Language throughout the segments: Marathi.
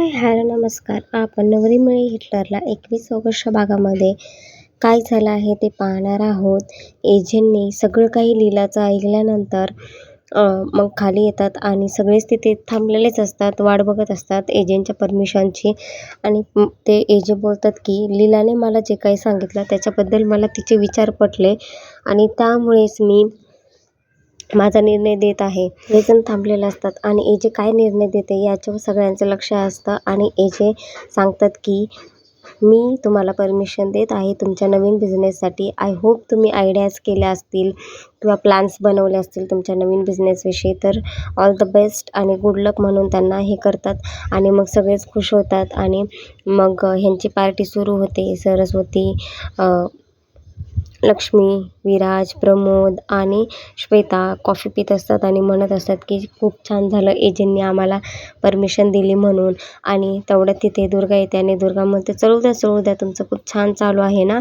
हाय, हॅलो, नमस्कार. आपण नवरीमुळे हिटलरला 21 ऑगस्टच्या भागामध्ये काय झालं आहे ते पाहणार आहोत. एजंटने सगळं काही लीलाचं ऐकल्यानंतर मग खाली येतात आणि सगळेच तिथे थांबलेलेच असतात, वाट बघत असतात एजंटच्या परमिशनची. आणि ते एजंट बोलतात की लीलाने मला जे काही सांगितलं त्याच्याबद्दल मला तिचे विचार पटले आणि त्यामुळेच मी माझा निर्णय देत आहे. सगळेजण थांबलेले असतात आणि एजे काय निर्णय देते याच्यावर सगळ्यांचं लक्ष असतं आणि एजे सांगतात की मी तुम्हाला परमिशन देत आहे तुमच्या नवीन बिझनेससाठी. आय होप तुम्ही आयडियाज केल्या असतील किंवा प्लॅन्स बनवले असतील तुमच्या नवीन बिझनेसविषयी. तर ऑल द बेस्ट आणि गुड लक म्हणून त्यांना हे करतात आणि मग सगळेच खुश होतात. आणि मग ह्यांची पार्टी सुरू होते. सरस्वती, लक्ष्मी, विराज, प्रमोद आणि श्वेता कॉफी पित असतात आणि म्हणत असतात की खूप छान झालं एजंटने आम्हाला परमिशन दिली म्हणून. आणि तेवढ्यात तिथे दुर्गा येते आणि दुर्गा म्हणते चलू द्या, तुमचं खूप छान चालू आहे ना,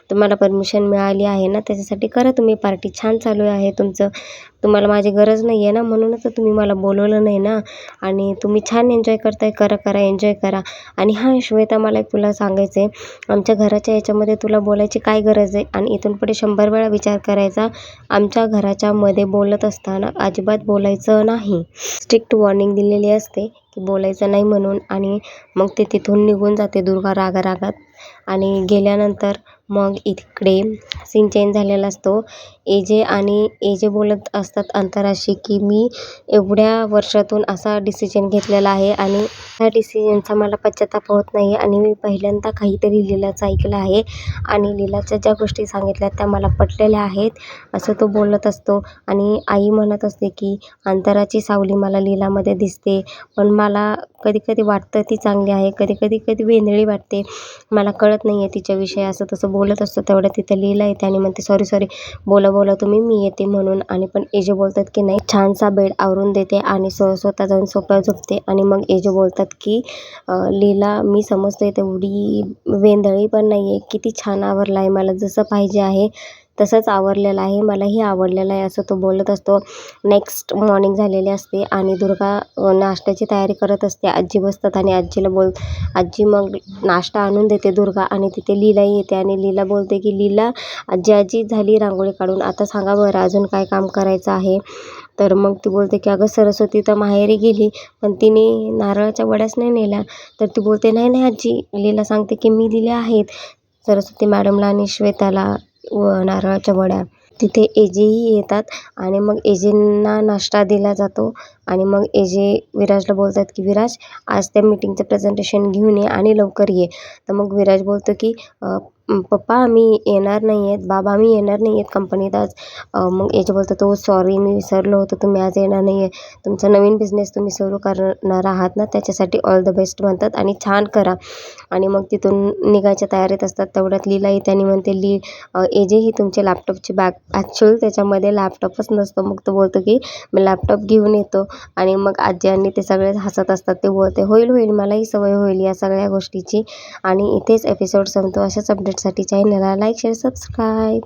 तुम्हाला परमिशन मिळाली आहे ना, त्याच्यासाठी करा तुम्ही पार्टी. छान चालू आहे तुमचं, तुम्हाला माझी गरज नाही आहे ना, म्हणूनच तर तुम्ही मला बोलवलं नाही ना. आणि तुम्ही छान एन्जॉय करताय, करा एन्जॉय करा. आणि हां श्वेता, मला एक तुला सांगायचं आहे, आमच्या घराच्या याच्यामध्ये तुला बोलायची काय गरज आहे आणि इथून पुढे 100 वेळा विचार करायचा. आमच्या घराच्या मध्ये बोलत असताना अजिबात बोलायचं नाही. स्ट्रिक्ट वॉर्निंग दिलेली असते की बोलायचं नाही म्हणून. आणि मग ते तिथून निघून जाते दुर्गा रागात. आणि गेल्यानंतर मग इकडे सीन चेंज झालेला असतो. एजे बोलत असतात अंतराशी की मी एवढ्या वर्षातून असा डिसिजन घेतलेला आहे आणि त्या डिसिजनचा मला पश्चाताप होत नाही आणि मी पहिल्यांदा काहीतरी लीलाचं ऐकलं आहे आणि लीलाच्या ज्या गोष्टी सांगितल्या त्या मला पटलेल्या आहेत, असं तो बोलत असतो. आणि आई म्हणत असते की अंतराची सावली मला लीलामध्ये दिसते, पण मला कधी वाटतं ती चांगली आहे, कधी वेंधळी वाटते, मला कळत नाही आहे तिच्याविषयी, असं तसं बोलत असतं. तेवढ्या तिथं लीला येते आणि म्हणते सॉरी बोला तुम्ही, मी येते म्हणून. आणि पण एजे बोलतात की नाही, छानसा बेड आवरून देते आणि स्वतः जाऊन सोफ्यावर झोपते. आणि मग एजे बोलतात की लीला, मी समजते तेवढी वेंधळी पण नाही आहे, किती छान आवरला आहे, मला जसं पाहिजे आहे तसंच आवरलेलं आहे, मलाही आवडलेलं आहे, असं तो बोलत असतो. नेक्स्ट मॉर्निंग झालेली असते आणि दुर्गा नाश्त्याची तयारी करत असते. आजी बसतात आणि आजी मग नाश्ता आणून देते दुर्गा. आणि तिथे लीलाही येते आणि लीला बोलते की लीला, आजी झाली रांगोळी काढून, आता सांगा बरं अजून काय काम करायचं आहे. तर मग ती बोलते की अगं सरस्वती तर माहेरी गेली, पण तिने नारळाच्या वड्याच नाही नेल्या. तर ती बोलते नाही आजी. लीला सांगते की मी दिल्या आहेत सरस्वती मॅडमला आणि श्वेताला नारळाच्या वड्या. तिथे एजेही येतात आणि मग एजेंना नाश्ता दिला जातो. आणि मग एजे विराजला बोलतात की विराज, आज त्या मीटिंगचं प्रेझेंटेशन घेऊन ये आणि लवकर ये. तर मग विराज बोलतो की पप्पा मी येणार नाही आहेत, बाबा मी येणार नाही आहेत कंपनीत आज. मग एजे बोलतो तो सॉरी, मी विसरलो होतो, तुम्ही आज येणार नाही आहे, तुमचा नवीन बिझनेस तुम्ही सुरू करणार आहात ना, त्याच्यासाठी ऑल द बेस्ट म्हणतात आणि छान करा. आणि मग तिथून निघायच्या तयारीत असतात. तेवढ्यात लीला येते आणि म्हणते एजे ही तुमच्या लॅपटॉपची बॅग. ॲक्च्युअली त्याच्यामध्ये लॅपटॉपच नसतो. मग तो बोलतो की मी लॅपटॉप घेऊन येतो. आणि मग आजी आणि ते सगळे हसत असतात. ते बोलते होईल मलाही सवय होईल या सगळ्या गोष्टीची. आणि इथेच एपिसोड संपतो. अशाच अपडेटसाठी चॅनलला लाईक, शेअर, सबस्क्राईब.